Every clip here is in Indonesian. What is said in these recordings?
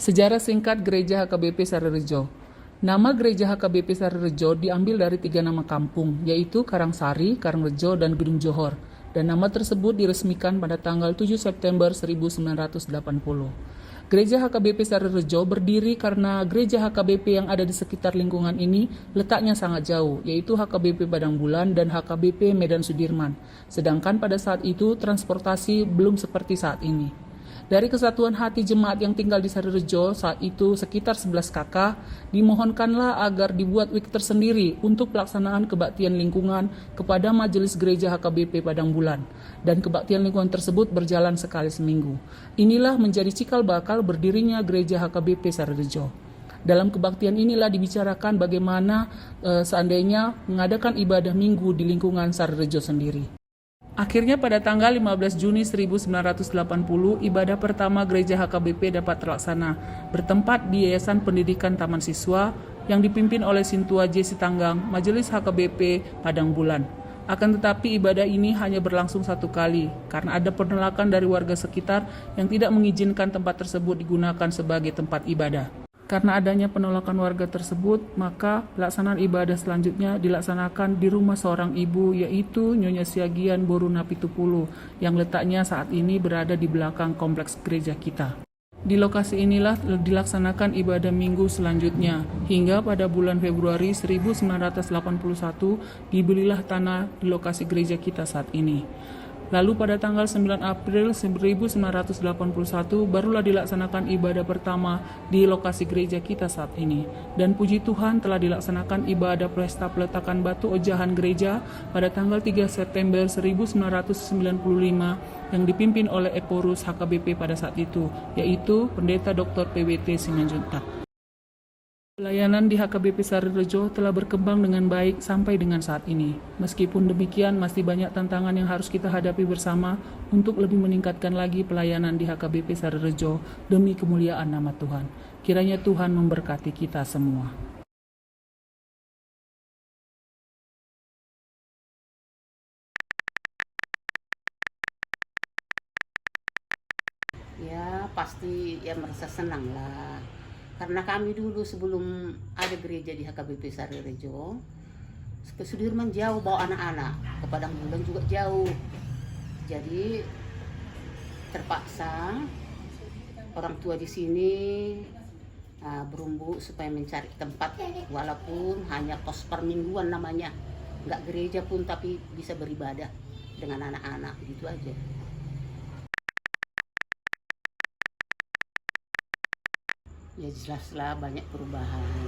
Sejarah singkat Gereja HKBP Sarirejo. Nama Gereja HKBP Sarirejo diambil dari 3 nama kampung, yaitu Karangsari, Karangrejo, dan Gedung Johor. Dan nama tersebut diresmikan pada tanggal 7 September 1980. Gereja HKBP Sarirejo berdiri karena gereja HKBP yang ada di sekitar lingkungan ini letaknya sangat jauh, yaitu HKBP Padang Bulan dan HKBP Medan Sudirman. Sedangkan pada saat itu transportasi belum seperti saat ini. Dari kesatuan hati jemaat yang tinggal di Sarirejo saat itu sekitar 11 kakak, dimohonkanlah agar dibuat wik tersendiri untuk pelaksanaan kebaktian lingkungan kepada Majelis Gereja HKBP Padang Bulan. Dan kebaktian lingkungan tersebut berjalan sekali seminggu. Inilah menjadi cikal bakal berdirinya Gereja HKBP Sarirejo. Dalam kebaktian inilah dibicarakan bagaimana seandainya mengadakan ibadah minggu di lingkungan Sarirejo sendiri. Akhirnya pada tanggal 15 Juni 1980, ibadah pertama gereja HKBP dapat terlaksana, bertempat di Yayasan Pendidikan Taman Siswa yang dipimpin oleh Sintua J. Sitanggang, Majelis HKBP Padang Bulan. Akan tetapi ibadah ini hanya berlangsung 1 kali, karena ada penolakan dari warga sekitar yang tidak mengizinkan tempat tersebut digunakan sebagai tempat ibadah. Karena adanya penolakan warga tersebut, maka pelaksanaan ibadah selanjutnya dilaksanakan di rumah seorang ibu, yaitu Nyonya Siagian Boruna Pitupulu, yang letaknya saat ini berada di belakang kompleks gereja kita. Di lokasi inilah dilaksanakan ibadah minggu selanjutnya, hingga pada bulan Februari 1981 dibelilah tanah di lokasi gereja kita saat ini. Lalu pada tanggal 9 April 1981 barulah dilaksanakan ibadah pertama di lokasi gereja kita saat ini. Dan puji Tuhan telah dilaksanakan ibadah pesta peletakan batu ojahan gereja pada tanggal 3 September 1995 yang dipimpin oleh Eporus HKBP pada saat itu, yaitu Pendeta Dr. PWT Simanjuntak. Pelayanan di HKBP Sarirejo telah berkembang dengan baik sampai dengan saat ini. Meskipun demikian, masih banyak tantangan yang harus kita hadapi bersama untuk lebih meningkatkan lagi pelayanan di HKBP Sarirejo demi kemuliaan nama Tuhan. Kiranya Tuhan memberkati kita semua. Ya pasti ya merasa senang lah, karena kami dulu sebelum ada gereja di HKBP Sarirejo ke Sudirman jauh bawa anak-anak, ke Padang Bulan juga jauh, jadi terpaksa orang tua di sini berumbu supaya mencari tempat walaupun hanya kos per mingguan namanya, nggak gereja pun tapi bisa beribadah dengan anak-anak gitu aja. Ya jelaslah banyak perubahan,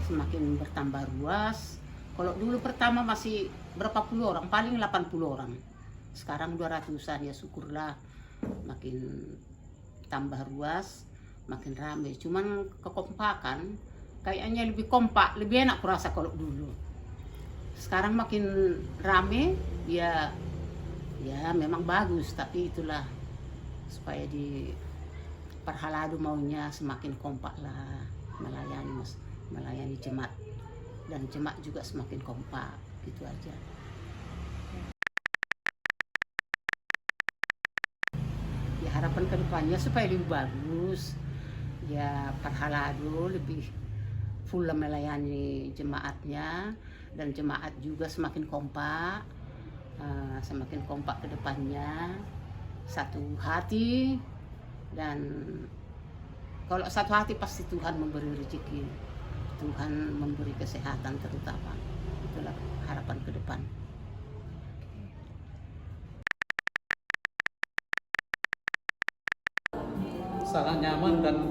semakin bertambah ruas. Kalau dulu pertama masih berapa puluh orang, paling 80 orang, sekarang 200-an. Ya syukurlah makin tambah ruas makin ramai. Cuman kekompakan kayaknya lebih kompak, lebih enak kurasa kalau dulu. Sekarang makin rame ya, ya memang bagus, tapi itulah supaya di Parhaladu maunya semakin kompak lah melayani jemaat, dan jemaat juga semakin kompak, gitu aja. Ya harapan kedepannya supaya lebih bagus, ya Parhaladu lebih full melayani jemaatnya, dan jemaat juga semakin kompak, ke depannya, satu hati. Dan kalau satu hati pasti Tuhan memberi rezeki, Tuhan memberi kesehatan terutama. Itulah harapan ke depan. Sangat nyaman dan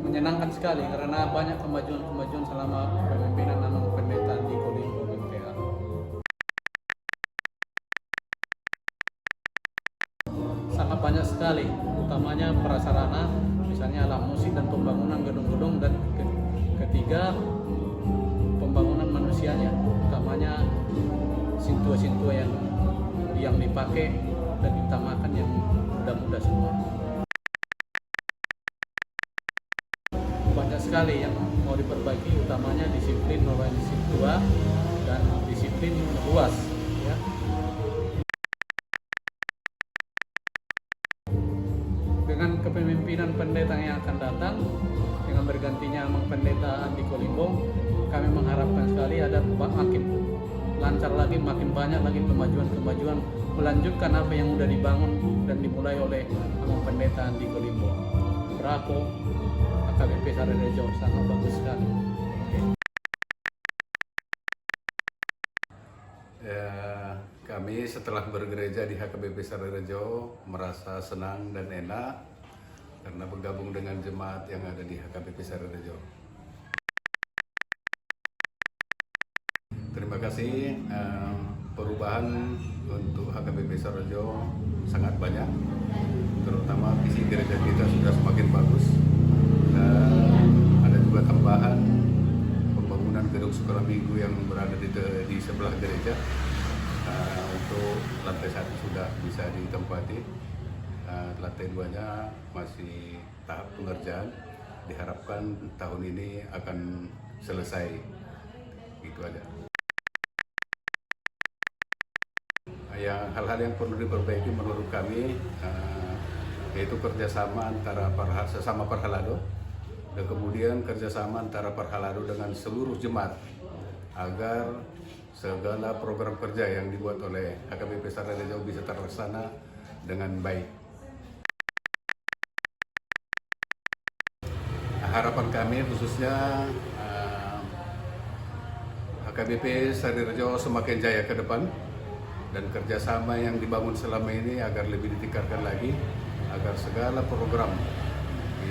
menyenangkan sekali karena banyak kemajuan-kemajuan selama kepemimpinan Anom Pendeta di Kolimbo BPA. Sangat banyak sekali, utamanya prasarana, misalnya alat musik dan pembangunan gedung-gedung, dan ketiga pembangunan manusianya, utamanya sintua-sintua yang dipakai dan diutamakan yang muda-muda semua. Banyak sekali yang mau diperbaiki, utamanya disiplin melayani sintua dan disiplin ruas, ya. Dengan kepemimpinan pendeta yang akan datang, senang dengan bergantinya Mang Pendeta Andi Kolimbong. Kami mengharapkan sekali ada makin lancar lagi, makin banyak lagi kemajuan-kemajuan, melanjutkan apa yang sudah dibangun dan dimulai oleh Mang Pendeta Andi Kolimbong. Bravo, HKBP Sarerejo, sangat bagus sekali. Kami setelah bergereja di HKBP Sarerejo merasa senang dan enak karena bergabung dengan jemaat yang ada di HKBP Sarerejo. Terima kasih. Perubahan untuk HKBP Sarerejo sangat banyak, terutama visi gereja kita sudah semakin bagus dan ada juga tambahan pembangunan gedung sekolah minggu yang berada di sebelah gereja. Untuk lantai 1 sudah bisa ditempati, lantai 2-nya masih tahap pengerjaan, diharapkan tahun ini akan selesai. Itu aja. Hal-hal yang perlu diperbaiki menurut kami yaitu kerjasama antara sesama Parhalado dan kemudian kerjasama antara Parhalado dengan seluruh jemaat agar segala program kerja yang dibuat oleh HKBP Sarerejo bisa terlaksana dengan baik. Harapan kami khususnya HKBP Sarerejo semakin jaya ke depan dan kerjasama yang dibangun selama ini agar lebih ditingkatkan lagi, agar segala program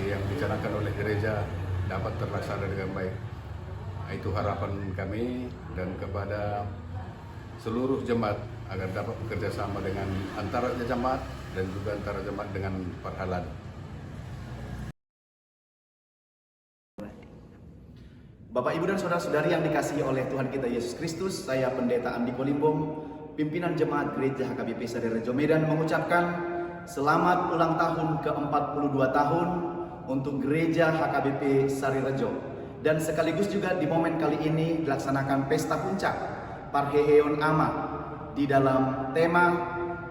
yang dicanangkan oleh gereja dapat terlaksana dengan baik. Itu harapan kami dan kepada seluruh jemaat agar dapat bekerja sama dengan antara jemaat dan juga antara jemaat dengan Parhalado. Bapak, Ibu, dan saudara-saudari yang dikasihi oleh Tuhan kita Yesus Kristus, saya Pendeta Andi Kolimbong, pimpinan jemaat Gereja HKBP Sarerejo Medan, mengucapkan selamat ulang tahun ke-42 tahun untuk Gereja HKBP Sarerejo. Dan sekaligus juga di momen kali ini dilaksanakan Pesta Puncak Parheheon Ama di dalam tema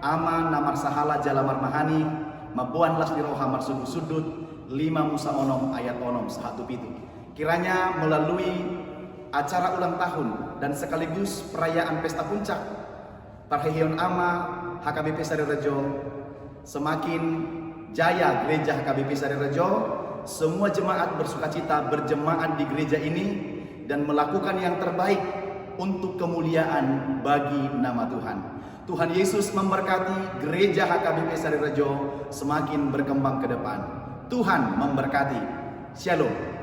Ama Namar Sahala Jalamar Mahani Mabuan Las Diroha Marsudu Sudut 5 Musa Onom Ayat Onom Sahatu Pitu. Kiranya melalui acara ulang tahun dan sekaligus perayaan Pesta Puncak Parheheon Ama HKBP Sarerejo semakin jaya Gereja HKBP Sarerejo. Semua jemaat bersukacita berjemaat di gereja ini dan melakukan yang terbaik untuk kemuliaan bagi nama Tuhan. Tuhan Yesus memberkati Gereja HKBP Sarerejo semakin berkembang ke depan. Tuhan memberkati. Shalom.